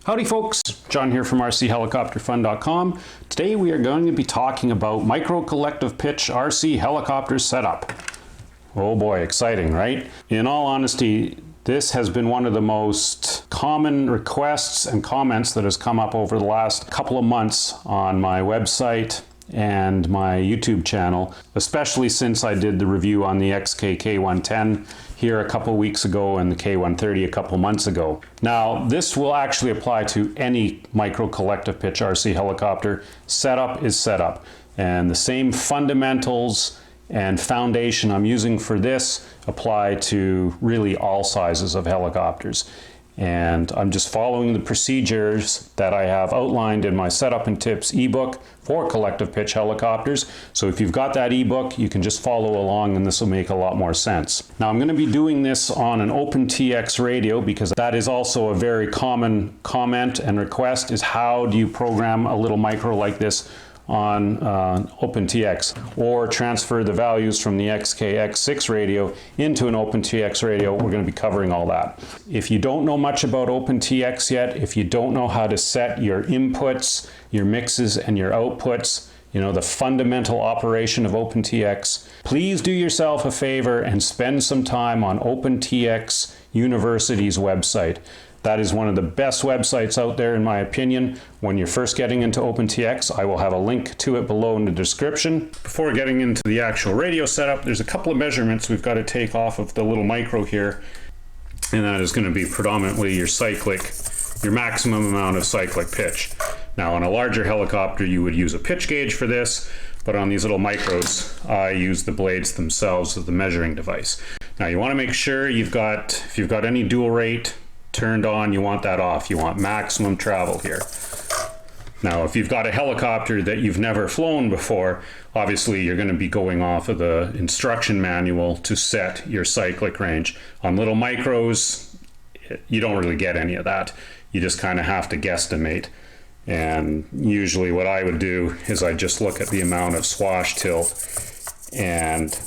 Howdy folks, John here from rchelicopterfun.com. Today we are going to be talking about micro collective pitch RC helicopter setup. Oh boy, exciting, right? In all honesty, this has been one of the most common requests and comments that has come up over the last couple of months on my website and my YouTube channel, especially since I did the review on the XK K110 here a couple weeks ago and the K130 a couple months ago. Now, this will actually apply to any micro collective pitch RC helicopter. Setup is setup, and the same fundamentals and foundation I'm using for this apply to really all sizes of helicopters. And I'm just following the procedures that I have outlined in my Setup and Tips ebook for collective pitch helicopters. So if you've got that ebook, you can just follow along and this will make a lot more sense. Now I'm going to be doing this on an OpenTX radio because that is also a very common comment and request, is how do you program a little micro like this on OpenTX, or transfer the values from the XK-X6 radio into an OpenTX radio. We're going to be covering all that. If you don't know much about OpenTX yet, if you don't know how to set your inputs, your mixes, and your outputs, you know, the fundamental operation of OpenTX, please do yourself a favor and spend some time on OpenTX University's website. That is one of the best websites out there in my opinion. When you're first getting into OpenTX, I will have a link to it below in the description. Before getting into the actual radio setup, there's a couple of measurements we've got to take off of the little micro here, and that is going to be predominantly your cyclic, your maximum amount of cyclic pitch. Now on a larger helicopter you would use a pitch gauge for this, but on these little micros I use the blades themselves as the measuring device. Now you want to make sure if you've got any dual rate turned on, you want that off. You want maximum travel here. Now, if you've got a helicopter that you've never flown before, obviously you're going to be going off of the instruction manual to set your cyclic range. On little micros, you don't really get any of that. You just kind of have to guesstimate. And usually what I would do is I just look at the amount of swash tilt and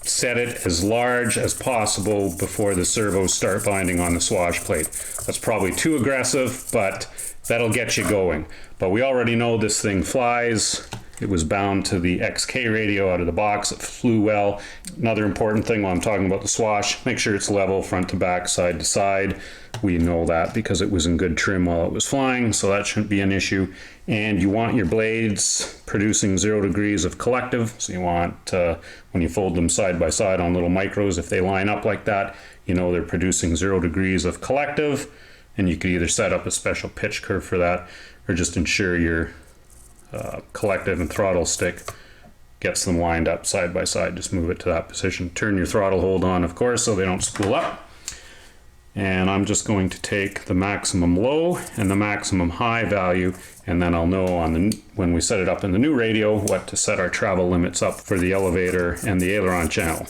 set it as large as possible before the servos start binding on the swash plate. That's probably too aggressive, but that'll get you going. But we already know this thing flies. It was bound to the XK radio out of the box. It flew well. Another important thing while I'm talking about the swash, make sure it's level front to back, side to side. We know that because it was in good trim while it was flying, so that shouldn't be an issue. And you want your blades producing 0 degrees of collective. So you want, when you fold them side by side on little micros, if they line up like that, you know they're producing 0 degrees of collective. And you could either set up a special pitch curve for that, or just ensure your collective and throttle stick gets them lined up side by side. Just move it to that position. Turn your throttle hold on, of course, so they don't spool up. And I'm just going to take the maximum low and the maximum high value, and then I'll know when we set it up in the new radio what to set our travel limits up for the elevator and the aileron channel.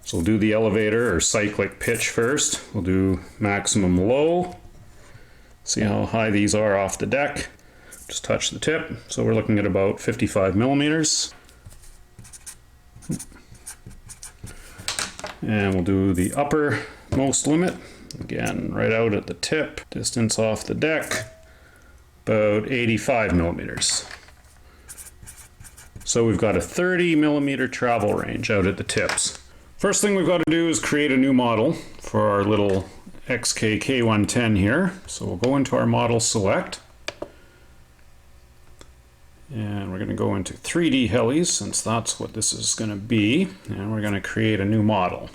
So we'll do the elevator or cyclic pitch first. We'll do maximum low. See how high these are off the deck. Just touch the tip. So we're looking at about 55 millimeters. And we'll do the uppermost limit. Again, right out at the tip, distance off the deck, about 85 millimeters. So we've got a 30 millimeter travel range out at the tips. First thing we've got to do is create a new model for our little XK K110 here. So we'll go into our model select. And we're going to go into 3D helis, since that's what this is going to be. And we're going to create a new model.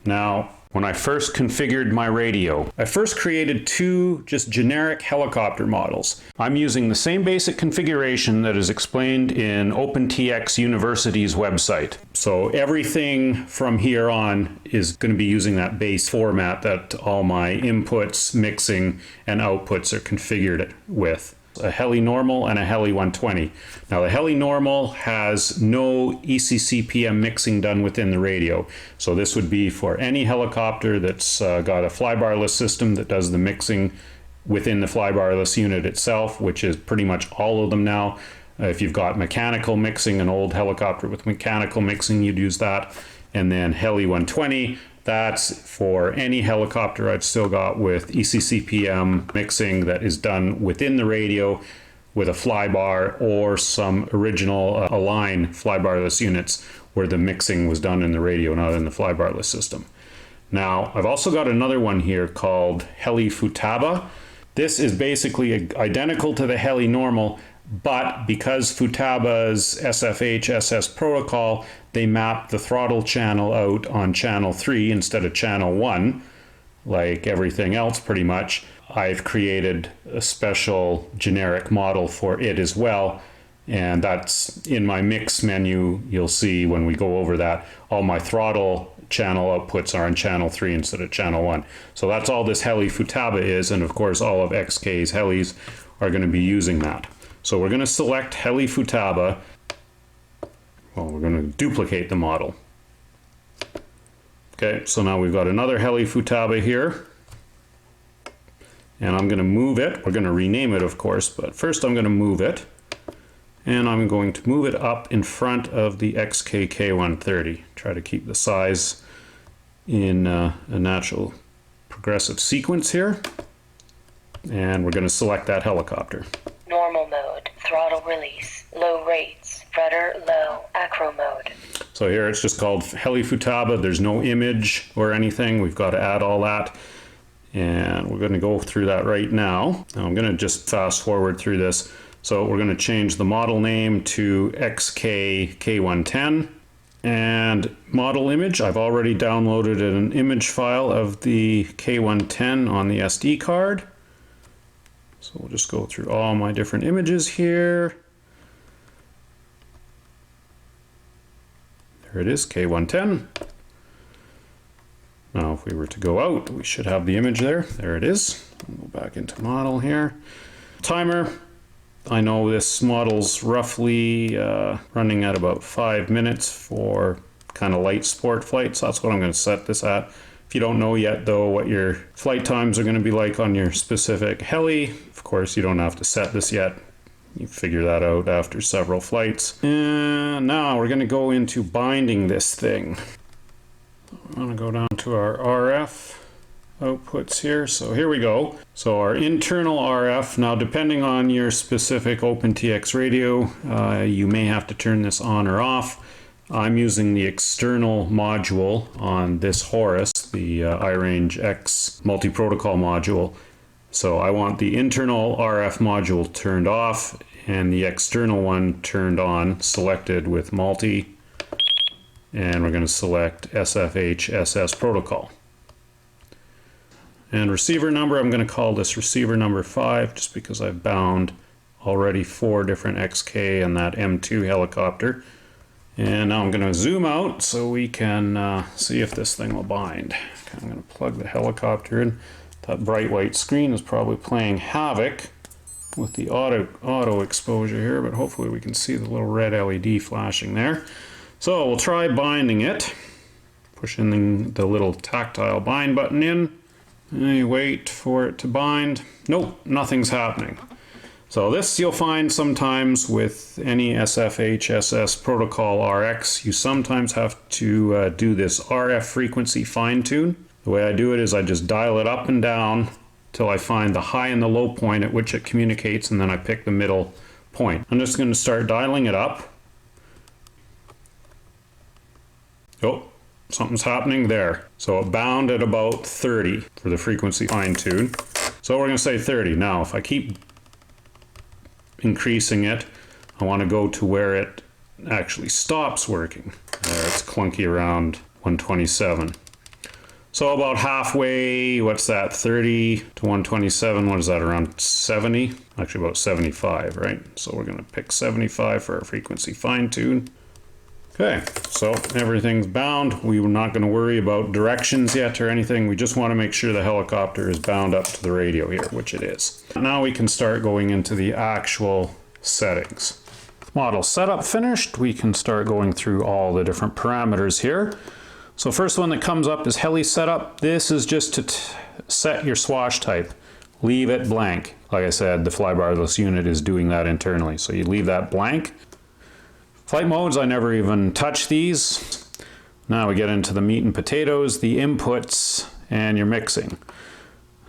Now, when I first configured my radio, I first created two just generic helicopter models. I'm using the same basic configuration that is explained in OpenTX University's website. So everything from here on is going to be using that base format that all my inputs, mixing, and outputs are configured with. A heli normal and a heli 120. Now the heli normal has no ECCPM mixing done within the radio. So this would be for any helicopter that's got a flybarless system that does the mixing within the flybarless unit itself, which is pretty much all of them now. If you've got mechanical mixing, an old helicopter with mechanical mixing, you'd use that. And then heli 120 That's for any helicopter I've still got with ECCPM mixing that is done within the radio with a flybar or some original Align flybarless units where the mixing was done in the radio, not in the flybarless system. Now, I've also got another one here called Heli Futaba. This is basically identical to the Heli normal, but because Futaba's SFH SS protocol, they map the throttle channel out on channel 3 instead of channel 1, like everything else pretty much. I've created a special generic model for it as well, and that's in my mix menu. You'll see when we go over that, all my throttle channel outputs are on channel 3 instead of channel 1. So that's all this Heli Futaba is, and of course all of XK's helis are going to be using that. So we're going to select Heli Futaba. Well, we're going to duplicate the model. Okay, so now we've got another Heli Futaba here. And I'm going to move it. We're going to rename it, of course, but first I'm going to move it. And I'm going to move it up in front of the XK-K130. Try to keep the size in a natural progressive sequence here. And we're going to select that helicopter. Normal mode, throttle release, low rates, rudder low, acro mode. So here it's just called Heli Futaba. There's no image or anything. We've got to add all that. And we're going to go through that right now. Now I'm going to just fast forward through this. So we're going to change the model name to XK K110. And model image, I've already downloaded an image file of the K110 on the SD card. So we'll just go through all my different images here. There it is, K110. Now if we were to go out, we should have the image there. There it is. I'll go back into model here. Timer. I know this model's roughly running at about 5 minutes for kind of light sport flights. That's what I'm going to set this at. If you don't know yet though what your flight times are going to be like on your specific heli, of course you don't have to set this yet. You figure that out after several flights. And now we're going to go into binding this thing. I'm going to go down to our RF outputs here. So here we go. So our internal RF, now depending on your specific OpenTX radio, you may have to turn this on or off. I'm using the external module on this Horus, the iRange X multi-protocol module. So I want the internal RF module turned off and the external one turned on, selected with multi. And we're going to select SFH SS protocol. And receiver number, I'm going to call this receiver number 5 just because I've bound already 4 different XK and that M2 helicopter. And now I'm going to zoom out so we can see if this thing will bind. Okay, I'm going to plug the helicopter in. That bright white screen is probably playing havoc with the auto exposure here, but hopefully we can see the little red LED flashing there. So we'll try binding it. Push in the little tactile bind button in. And you wait for it to bind. Nope, nothing's happening. So this you'll find sometimes with any SFH SS protocol RX. You sometimes have to do this RF frequency fine tune. The way I do it is I just dial it up and down till I find the high and the low point at which it communicates, and then I pick the middle point. I'm just going to start dialing it up. Oh, something's happening there. So it bound at about 30 for the frequency fine tune. So we're going to say 30. Now if I keep increasing it, I want to go to where it actually stops working. There, it's clunky around 127. So about halfway, what's that, 30 to 127, what is that, around 70? Actually about 75, right? So we're going to pick 75 for our frequency fine tune. Okay, so everything's bound. We're not going to worry about directions yet or anything. We just want to make sure the helicopter is bound up to the radio here, which it is. Now we can start going into the actual settings. Model setup finished. We can start going through all the different parameters here. So first one that comes up is heli setup. This is just to set your swash type. Leave it blank. Like I said, the flybarless unit is doing that internally. So you leave that blank. Flight modes, I never even touch these. Now we get into the meat and potatoes, the inputs, and your mixing.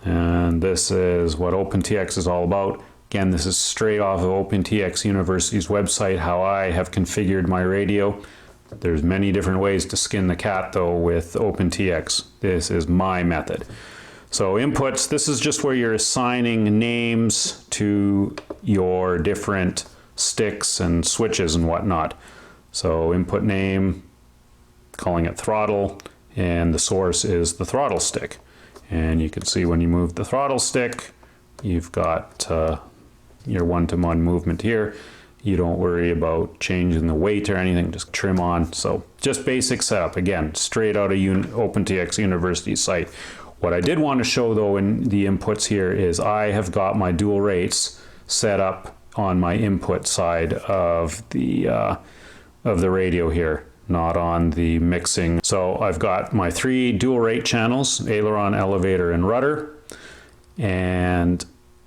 And this is what OpenTX is all about. Again, this is straight off of OpenTX University's website, how I have configured my radio. There's many different ways to skin the cat though with OpenTX. This is my method. So inputs, this is just where you're assigning names to your different sticks and switches and whatnot. So input name, calling it throttle, and the source is the throttle stick. And you can see when you move the throttle stick, you've got your one-to-one movement here. You don't worry about changing the weight or anything, just trim on. So just basic setup, again, straight out of OpenTX University site. What I did want to show though in the inputs here is I have got my dual rates set up on my input side of the radio here, not on the mixing. So I've got my 3 dual rate channels, aileron, elevator, and rudder. And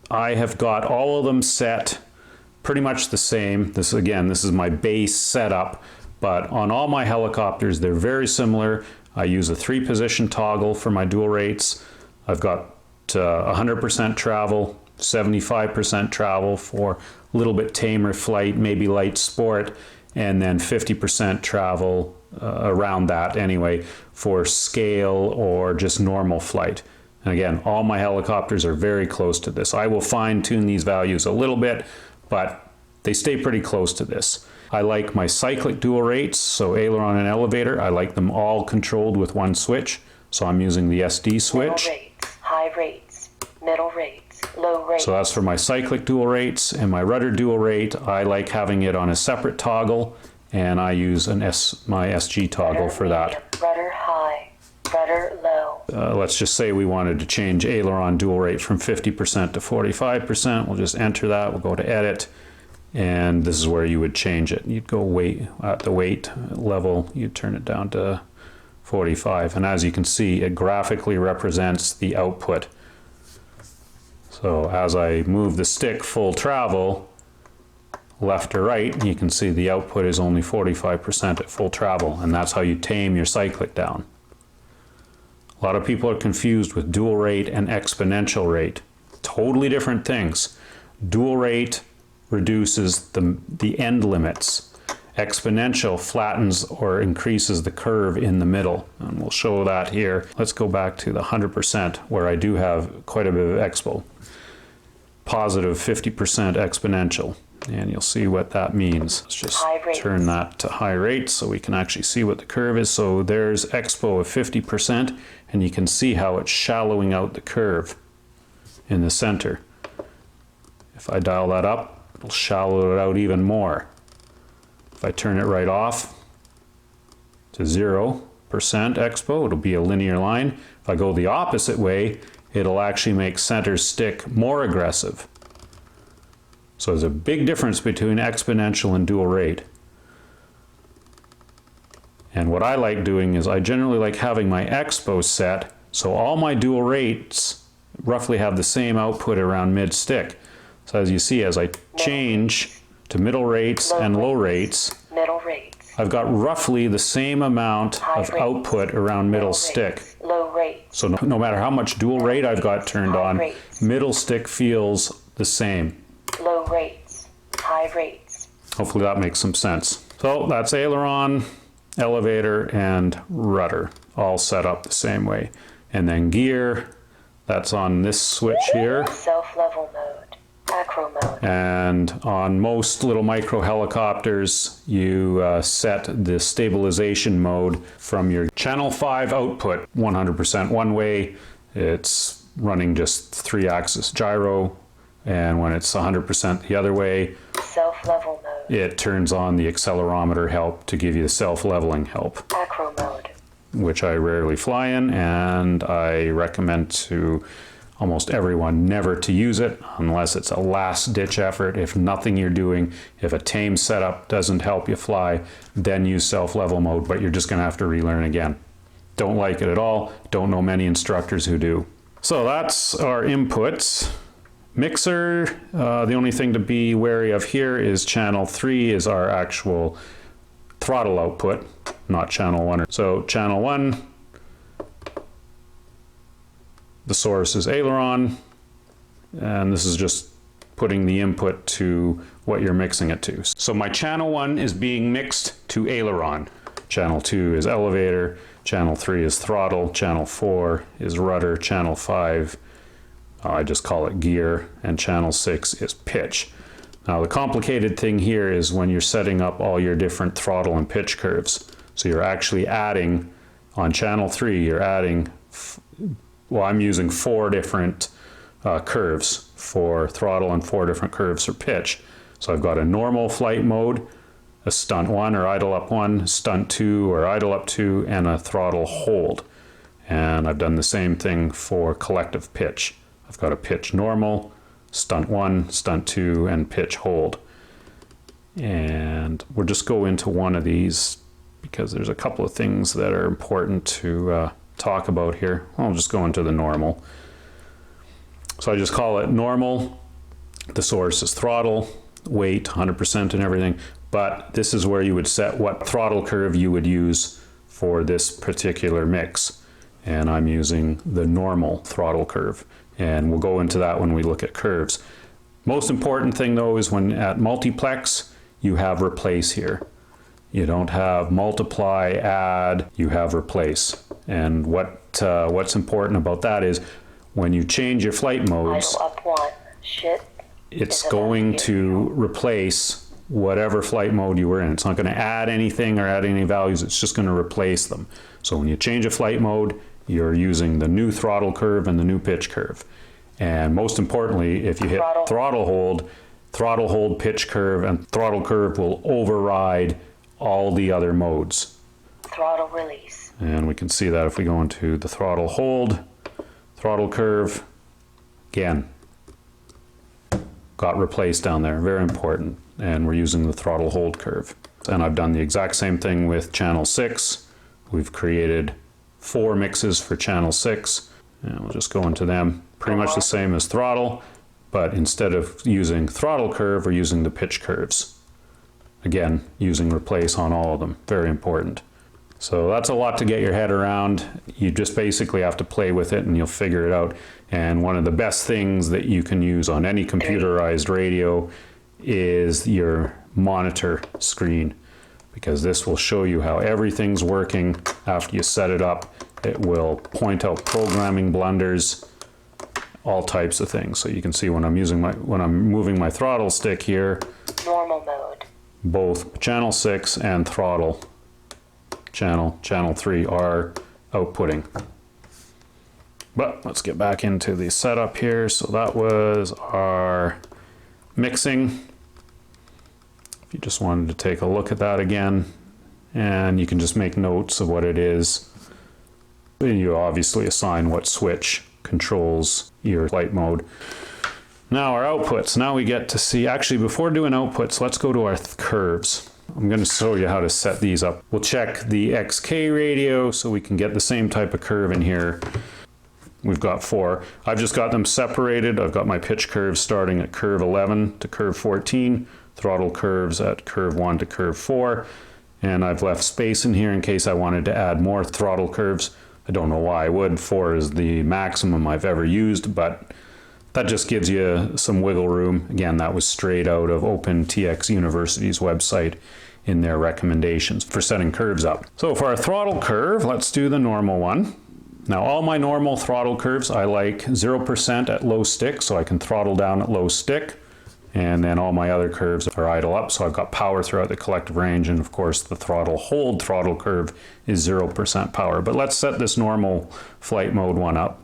I have got all of them set pretty much the same. This is my base setup, but on all my helicopters, they're very similar. I use a 3-position toggle for my dual rates. I've got 100% travel, 75% travel for a little bit tamer flight, maybe light sport, and then 50% travel around that anyway for scale or just normal flight. And again, all my helicopters are very close to this. I will fine tune these values a little bit, but they stay pretty close to this. I like my cyclic dual rates, so aileron and elevator, I like them all controlled with one switch. So I'm using the SD switch. Middle rates, high rates, middle rates, low rates. So that's for my cyclic dual rates, and my rudder dual rate, I like having it on a separate toggle, and I use my SG toggle rudder for that. Rudder high, rudder low. Let's just say we wanted to change aileron dual rate from 50% to 45%. We'll just enter that, we'll go to edit. And this is where you would change it. You'd go at the weight level, you'd turn it down to 45. And as you can see, it graphically represents the output. So as I move the stick full travel, left or right, you can see the output is only 45% at full travel. And that's how you tame your cyclic down. A lot of people are confused with dual rate and exponential rate. Totally different things. Dual rate reduces the end limits. Exponential flattens or increases the curve in the middle, and we'll show that here. Let's go back to the 100% where I do have quite a bit of expo. Positive 50% exponential, and you'll see what that means. Let's just turn that to high rates so we can actually see what the curve is. So there's expo of 50%, and you can see how it's shallowing out the curve in the center. If I dial that up, it'll shallow it out even more. If I turn it right off to 0% expo, it'll be a linear line. If I go the opposite way, it'll actually make center stick more aggressive. So there's a big difference between exponential and dual rate. And what I like doing is I generally like having my expo set so all my dual rates roughly have the same output around mid stick. So as you see, as I change to middle rates and low rates, I've got roughly the same amount of output around middle stick. So no matter how much dual rate I've got turned on, middle stick feels the same. Low rates, high rates. Hopefully that makes some sense. So that's aileron, elevator, and rudder, all set up the same way. And then gear, that's on this switch here. Self-level mode. Acro mode. And on most little micro helicopters, you set the stabilization mode from your channel 5 output 100% one way. It's running just 3-axis gyro, and when it's 100% the other way, self-level mode, it turns on the accelerometer help to give you the self-leveling help. Acro mode, which I rarely fly in, and I recommend to almost everyone never to use it unless it's a last ditch effort. If nothing you're doing, if a tame setup doesn't help you fly, then use self-level mode, but you're just gonna have to relearn again. Don't like it at all, don't know many instructors who do. So that's our inputs. Mixer, the only thing to be wary of here is channel 3 is our actual throttle output. not channel 1. So channel 1, the source is aileron, and this is just putting the input to what you're mixing it to. So my channel 1 is being mixed to aileron. Channel 2 is elevator, channel 3 is throttle, channel 4 is rudder, channel 5, I just call it gear, and channel 6 is pitch. Now the complicated thing here is when you're setting up all your different throttle and pitch curves. So you're actually adding, on channel 3, you're adding, well, I'm using 4 different curves for throttle and 4 different curves for pitch. So I've got a normal flight mode, a stunt 1 or idle up 1, stunt 2 or idle up 2, and a throttle hold. And I've done the same thing for collective pitch. I've got a pitch normal, stunt 1, stunt 2, and pitch hold. And we'll just go into one of these because there's a couple of things that are important to talk about here. I'll just go into the normal. So I just call it normal. The source is throttle, weight, 100% and everything. But this is where you would set what throttle curve you would use for this particular mix. And I'm using the normal throttle curve. And we'll go into that when we look at curves. Most important thing though is when at multiplex, you have replace here. You don't have multiply, add, you have replace. And what's important about that is when you change your flight modes, Idle up 1. Shit. it's going to replace whatever flight mode you were in. It's not going to add anything or add any values, it's just going to replace them. So when you change a flight mode, you're using the new throttle curve and the new pitch curve. And most importantly, if you hit throttle hold, pitch curve, and throttle curve will override all the other modes. Throttle release. And we can see that if we go into the throttle hold, throttle curve, again, got replaced down there, very important. And we're using the throttle hold curve. And I've done the exact same thing with channel 6. We've created 4 mixes for channel 6, and we'll just go into them. Pretty much the same as throttle, but instead of using throttle curve, we're using the pitch curves. Again, using replace on all of them, very important. So that's a lot to get your head around. You just basically have to play with it and you'll figure it out. And one of the best things that you can use on any computerized radio is your monitor screen, because this will show you how everything's working after you set it up. It will point out programming blunders, all types of things. So you can see when I'm moving my throttle stick here, Normal mode. both channel 6 and throttle channel 3 are outputting. But let's get back into the setup here. So that was our mixing. If you just wanted to take a look at that again, and you can just make notes of what it is. You obviously assign what switch controls your flight mode. Now our outputs. Now we get to see, actually before doing outputs, let's go to our curves. I'm going to show you how to set these up. We'll check the XK radio so we can get the same type of curve in here. We've got 4. I've just got them separated. I've got my pitch curves starting at curve 11 to curve 14, throttle curves at curve 1 to curve 4, and I've left space in here in case I wanted to add more throttle curves. I don't know why I would. 4 is the maximum I've ever used, but that just gives you some wiggle room. Again, that was straight out of OpenTX University's website in their recommendations for setting curves up. So for our throttle curve, let's do the normal one. Now all my normal throttle curves, I like 0% at low stick, so I can throttle down at low stick. And then all my other curves are idle up, so I've got power throughout the collective range, and of course the throttle hold throttle curve is 0% power. But let's set this normal flight mode one up.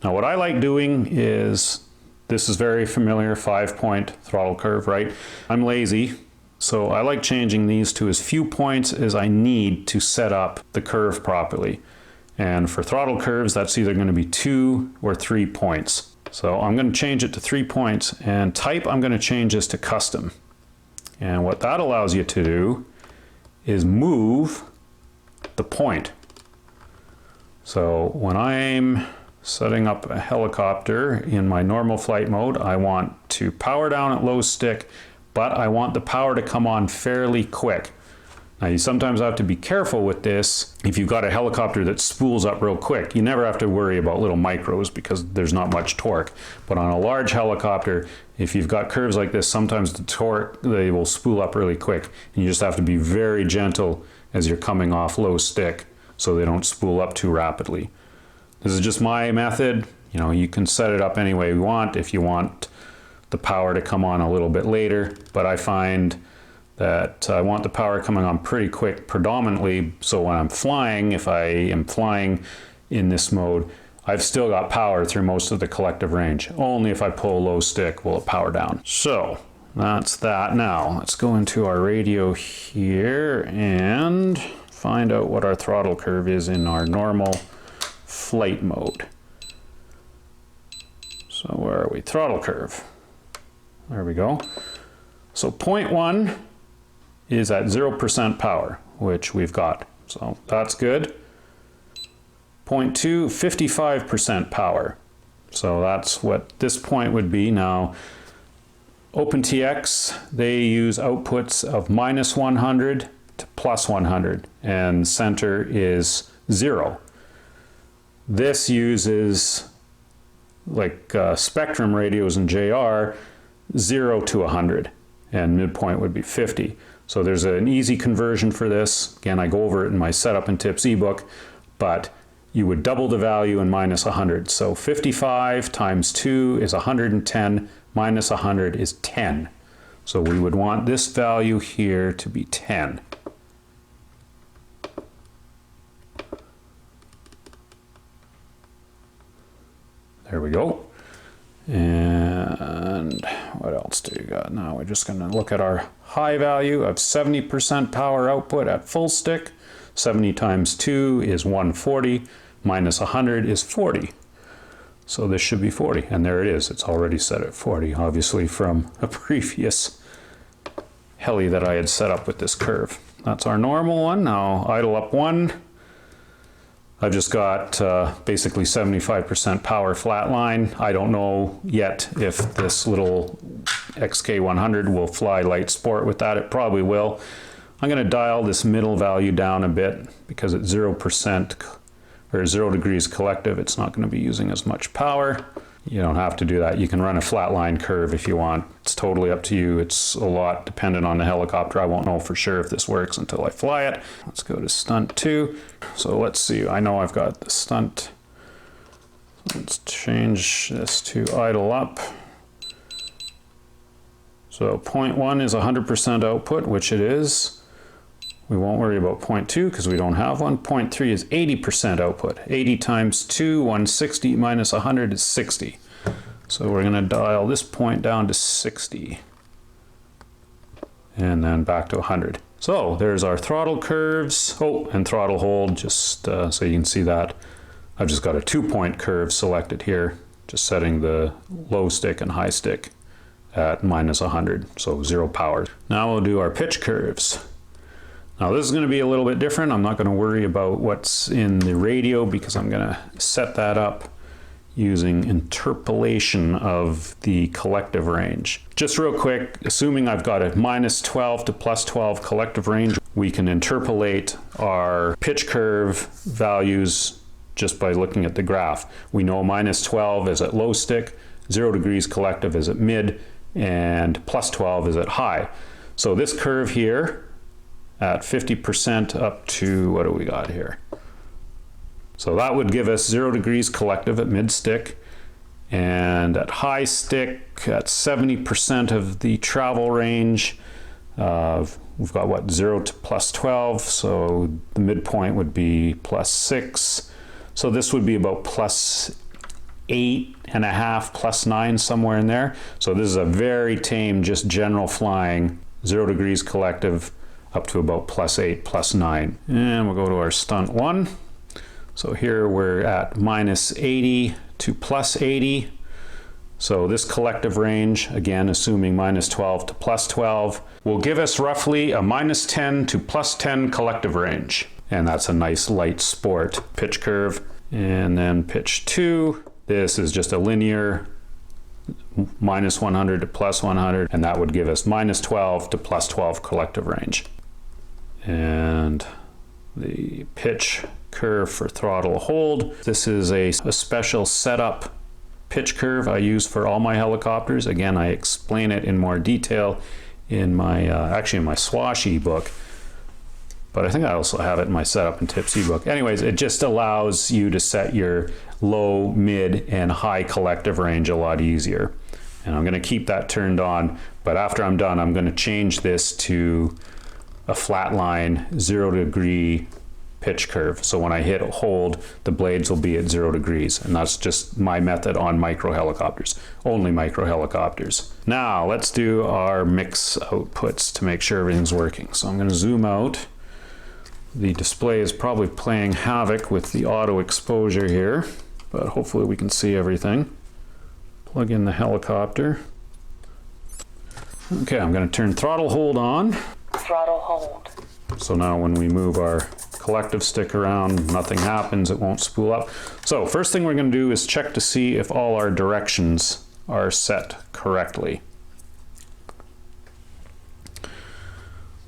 Now what I like doing is, this is very familiar, 5-point throttle curve, right? I'm lazy, so I like changing these to as few points as I need to set up the curve properly. And for throttle curves, that's either going to be 2 or 3 points. So I'm going to change it to 3 points, and type I'm going to change this to custom. And what that allows you to do is move the point. So when I'm setting up a helicopter in my normal flight mode, I want to power down at low stick, but I want the power to come on fairly quick. Now you sometimes have to be careful with this. If you've got a helicopter that spools up real quick, you never have to worry about little micros because there's not much torque. But on a large helicopter, if you've got curves like this, sometimes the torque, they will spool up really quick. And you just have to be very gentle as you're coming off low stick so they don't spool up too rapidly. This is just my method. You know, you can set it up any way you want if you want the power to come on a little bit later, but I find that I want the power coming on pretty quick predominantly, so when I'm flying, if I am flying in this mode, I've still got power through most of the collective range. Only if I pull low stick will it power down. So that's that. Now let's go into our radio here and find out what our throttle curve is in our normal flight mode. So where are we? Throttle curve. There we go. So 0.1 is at 0% power, which we've got. So that's good. 0.2, 55% power. So that's what this point would be. Now, OpenTX, they use outputs of -100 to +100, and center is 0. This uses, like Spectrum radios and JR, 0 to 100, and midpoint would be 50. So there's an easy conversion for this. Again, I go over it in my setup and tips ebook, but you would double the value and minus 100. So 55 times 2 is 110, minus 100 is 10. So we would want this value here to be 10. There we go. And what else do you got? Now we're just going to look at our high value of 70% power output at full stick. 70 times 2 is 140, minus 100 is 40. So this should be 40, and there it is. It's already set at 40, obviously from a previous heli that I had set up with this curve. That's our normal one. Now idle up 1. I've just got basically 75% power flatline. I don't know yet if this little XK100 will fly light sport with that. It probably will. I'm going to dial this middle value down a bit because at 0% or 0 degrees collective, it's not going to be using as much power. You don't have to do that. You can run a flatline curve if you want. It's totally up to you. It's a lot dependent on the helicopter. I won't know for sure if this works until I fly it. Let's go to Stunt 2. So let's see. I know I've got the Stunt. Let's change this to idle up. So 0.1 is 100% output, which it is. We won't worry about 0.2 because we don't have one. 0.3 is 80% output. 80 times 2, 160 minus 100 is 60. So we're going to dial this point down to 60. And then back to 100. So there's our throttle curves. Oh, and throttle hold, just so you can see that. I've just got a 2-point curve selected here, just setting the low stick and high stick at minus 100, so 0 power. Now we'll do our pitch curves. Now this is going to be a little bit different. I'm not going to worry about what's in the radio because I'm going to set that up using interpolation of the collective range. Just real quick, assuming I've got a minus 12 to plus 12 collective range, we can interpolate our pitch curve values just by looking at the graph. We know minus 12 is at low stick, 0 degrees collective is at mid, and plus 12 is at high. So this curve here, at 50% up to, what do we got here? So that would give us 0 degrees collective at mid stick, and at high stick at 70% of the travel range, we've got what, 0 to plus 12, so the midpoint would be plus 6. So this would be about plus 8.5, plus 9, somewhere in there. So this is a very tame, just general flying, 0 degrees collective, up to about plus 8, plus 9. And we'll go to our Stunt 1. So here we're at minus 80 to plus 80. So this collective range, again assuming minus 12 to plus 12, will give us roughly a minus 10 to plus 10 collective range. And that's a nice light sport pitch curve. And then pitch 2, this is just a linear minus 100 to plus 100, and that would give us minus 12 to plus 12 collective range. and the pitch curve for throttle hold. This is a special setup pitch curve I use for all my helicopters. Again, I explain it in more detail in my actually in my Swash ebook, but I think I also have it in my setup and tips ebook. Anyways, it just allows you to set your low, mid, and high collective range a lot easier. And I'm going to keep that turned on, but after I'm done, I'm going to change this to a flat line 0 degree pitch curve. So when I hit hold, the blades will be at 0 degrees. And that's just my method on micro helicopters, only micro helicopters. Now let's do our mix outputs to make sure everything's working. So I'm going to zoom out. The display is probably playing havoc with the auto exposure here, but hopefully we can see everything. Plug in the helicopter. Okay, I'm going to turn throttle hold on. Throttle hold. So now when we move our collective stick around, nothing happens, it won't spool up. So first thing we're going to do is check to see if all our directions are set correctly.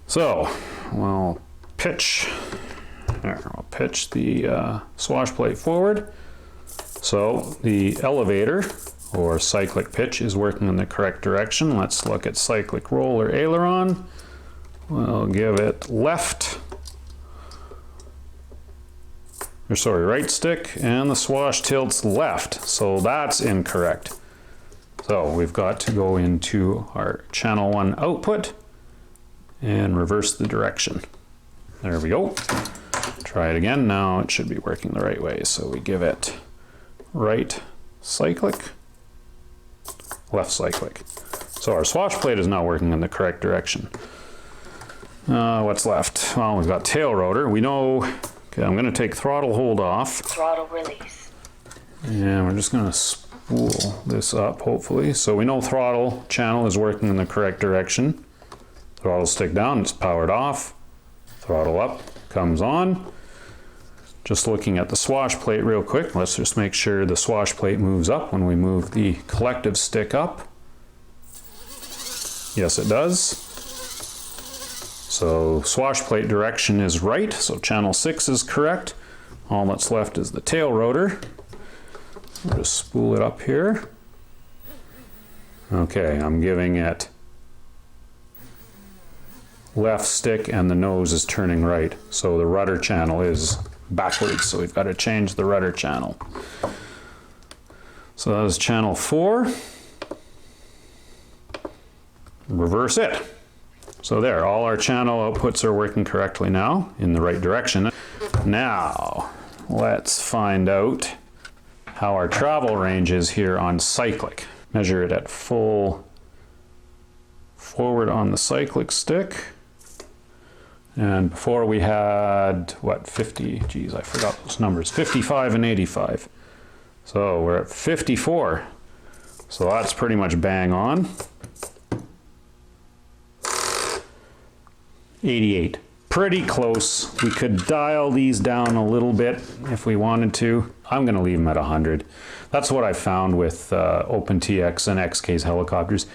So, I'll pitch the swash plate forward. So the elevator or cyclic pitch is working in the correct direction. Let's look at cyclic roll or aileron. We'll give it left, or sorry, right stick, and the swash tilts left. So that's incorrect. So we've got to go into our channel 1 output and reverse the direction. There we go. Try it again. Now it should be working the right way. So we give it right cyclic, left cyclic. So our swash plate is now working in the correct direction. What's left? Well, we've got tail rotor. We know, okay, I'm going to take throttle hold off. Throttle release. And we're just going to spool this up, hopefully. So we know throttle channel is working in the correct direction. Throttle stick down, it's powered off. Throttle up, comes on. Just looking at the swash plate real quick, let's just make sure the swash plate moves up when we move the collective stick up. Yes, it does. So swash plate direction is right, so channel 6 is correct. All that's left is the tail rotor. We'll just spool it up here. Okay, I'm giving it left stick and the nose is turning right. So the rudder channel is backwards, so we've got to change the rudder channel. So that is channel 4. Reverse it. So there, all our channel outputs are working correctly now, in the right direction. Now, let's find out how our travel range is here on cyclic. Measure it at full forward on the cyclic stick. And before we had, what, 50, geez, I forgot those numbers, 55 and 85. So we're at 54. So that's pretty much bang on. 88. Pretty close. We could dial these down a little bit if we wanted to. I'm going to leave them at 100. That's what I found with OpenTX and XK's helicopters.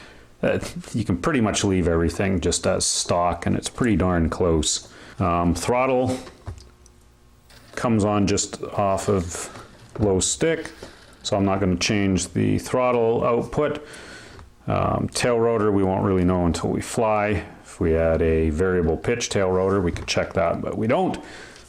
You can pretty much leave everything just as stock, and it's pretty darn close. Throttle comes on just off of low stick, so I'm not going to change the throttle output. Tail rotor we won't really know until we fly. If we had a variable pitch tail rotor, we could check that, but we don't.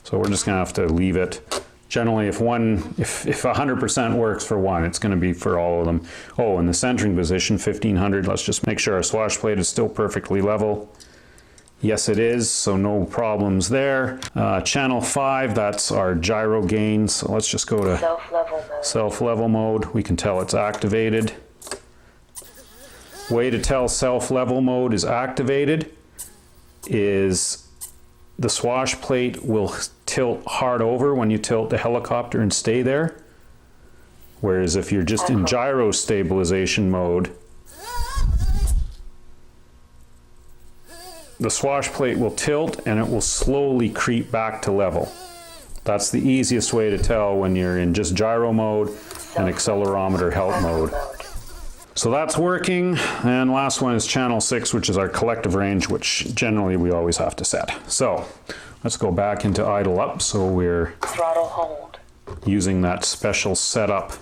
So we're just gonna have to leave it. Generally, if 100% works for one, it's gonna be for all of them. Oh, in the centering position, 1500, let's just make sure our swash plate is still perfectly level. Yes, it is, so no problems there. Channel 5, that's our gyro gain. So let's just go to self-level mode. We can tell it's activated. Way to tell self-level mode is activated is the swash plate will tilt hard over when you tilt the helicopter and stay there. Whereas if you're just in gyro stabilization mode, the swash plate will tilt and it will slowly creep back to level. That's the easiest way to tell when you're in just gyro mode and accelerometer help mode. So that's working, and last one is channel 6, which is our collective range, which generally we always have to set. So let's go back into idle up, so we're Throttle hold. using that special setup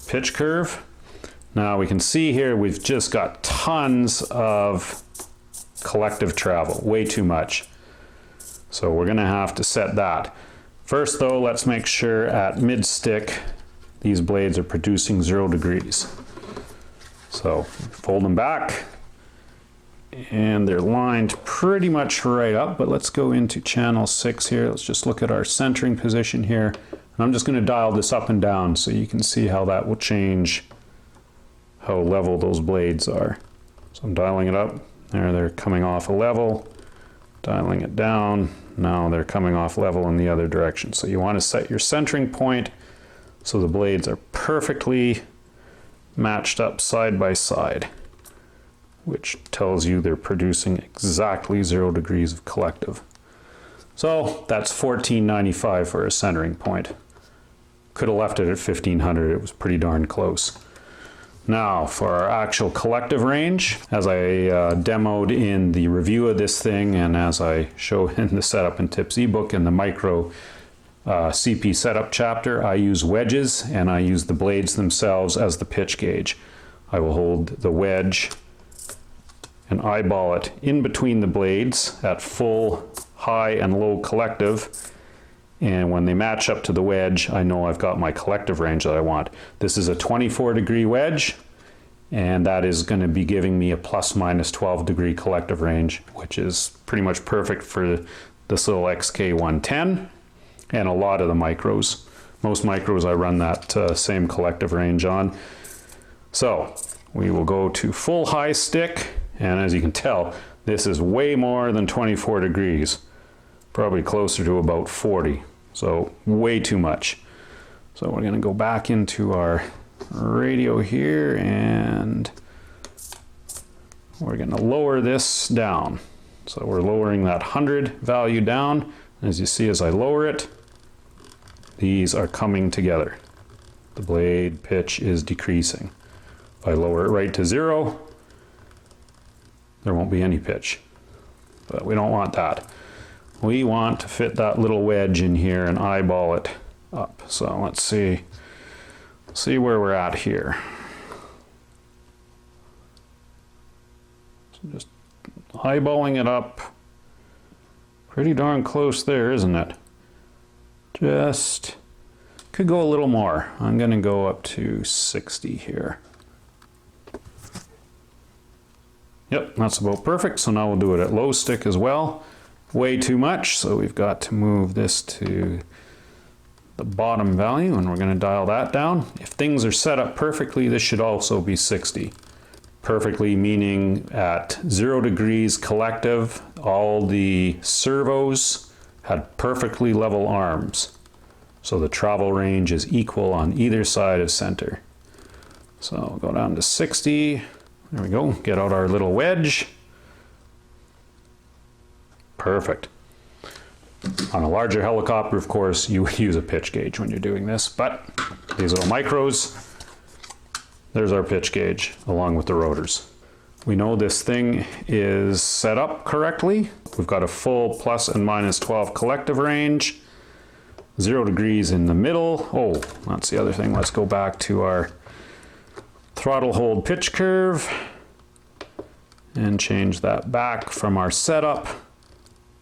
pitch curve. Now we can see here we've just got tons of collective travel, way too much. So we're gonna have to set that. First though, let's make sure at mid stick these blades are producing 0 degrees. So fold them back and they're lined pretty much right up, but let's go into channel 6 here. Let's just look at our centering position here. And I'm just going to dial this up and down so you can see how that will change how level those blades are. So I'm dialing it up. There, they're coming off a level. Dialing it down. Now they're coming off level in the other direction. So you want to set your centering point so the blades are perfectly matched up side by side, which tells you they're producing exactly 0 degrees of collective. So that's 1495 for a centering point. Could have left it at 1500, it was pretty darn close. Now for our actual collective range, as I demoed in the review of this thing and as I show in the setup and tips ebook in the micro CP setup chapter, I use wedges and I use the blades themselves as the pitch gauge. I will hold the wedge and eyeball it in between the blades at full high and low collective, and when they match up to the wedge, I know I've got my collective range that I want. This is a 24 degree wedge, and that is going to be giving me a plus minus 12 degree collective range, which is pretty much perfect for this little XK110 and a lot of the micros. Most micros I run that same collective range on. So we will go to full high stick, and as you can tell, this is way more than 24 degrees, probably closer to about 40, so way too much. So we're going to go back into our radio here and we're going to lower this down. So we're lowering that 100 value down. As you see, as I lower it, these are coming together. The blade pitch is decreasing. If I lower it right to 0, there won't be any pitch. But we don't want that. We want to fit that little wedge in here and eyeball it up. So let's see where we're at here. So just eyeballing it up. Pretty darn close there, isn't it? Just could go a little more. I'm going to go up to 60 here. Yep, that's about perfect. So now we'll do it at low stick as well. Way too much, so we've got to move this to the bottom value, and we're going to dial that down. If things are set up perfectly, this should also be 60. Perfectly meaning at 0 degrees collective, all the servos had perfectly level arms. So the travel range is equal on either side of center. So we'll go down to 60. There we go. Get out our little wedge. Perfect. On a larger helicopter, of course, you would use a pitch gauge when you're doing this, but these little micros, there's our pitch gauge along with the rotors. We know this thing is set up correctly. We've got a full plus and minus 12 collective range, 0 degrees in the middle. Oh, that's the other thing. Let's go back to our throttle hold pitch curve and change that back from our setup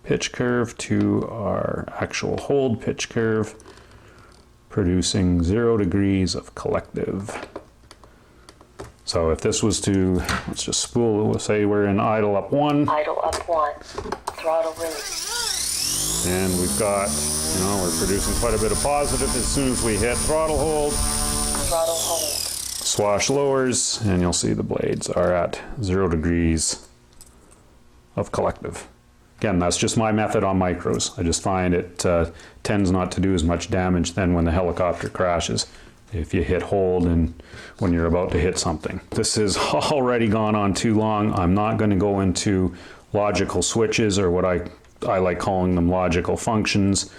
pitch curve to our actual hold pitch curve, producing 0 degrees of collective. So if this was to, let's just spool, we'll say we're in idle up 1. Idle up 1. Throttle release. And we've got, we're producing quite a bit of positive as soon as we hit throttle hold. Throttle hold. Swash lowers, and you'll see the blades are at 0 degrees of collective. Again, that's just my method on micros. I just find it tends not to do as much damage than when the helicopter crashes, if you hit hold and when you're about to hit something. This has already gone on too long. I'm not going to go into logical switches, or what I like calling them logical functions,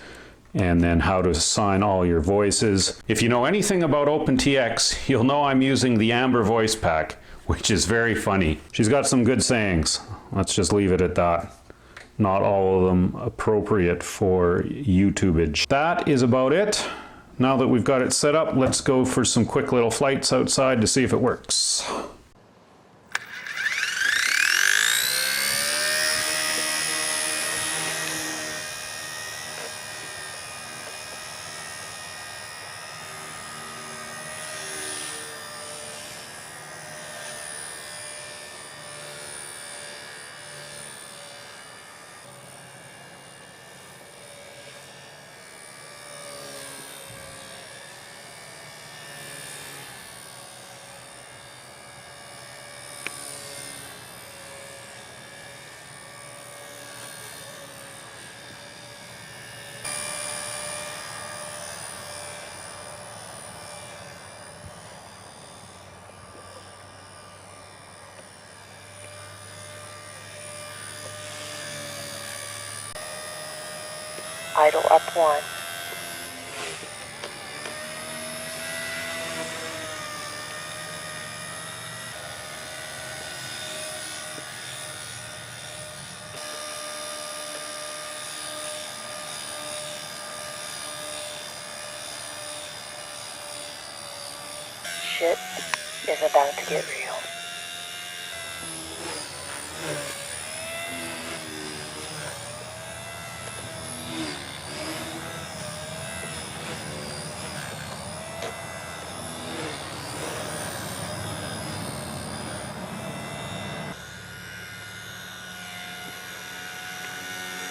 and then how to assign all your voices. If you know anything about OpenTX, you'll know I'm using the Amber voice pack, which is very funny. She's got some good sayings. Let's just leave it at that. Not all of them appropriate for YouTubeage. That is about it. Now that we've got it set up, let's go for some quick little flights outside to see if it works. Idle up 1. Shit is about to get real.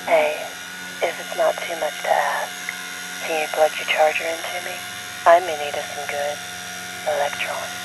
Hey, if it's not too much to ask, can you plug your charger into me? I'm in need of some good electrons.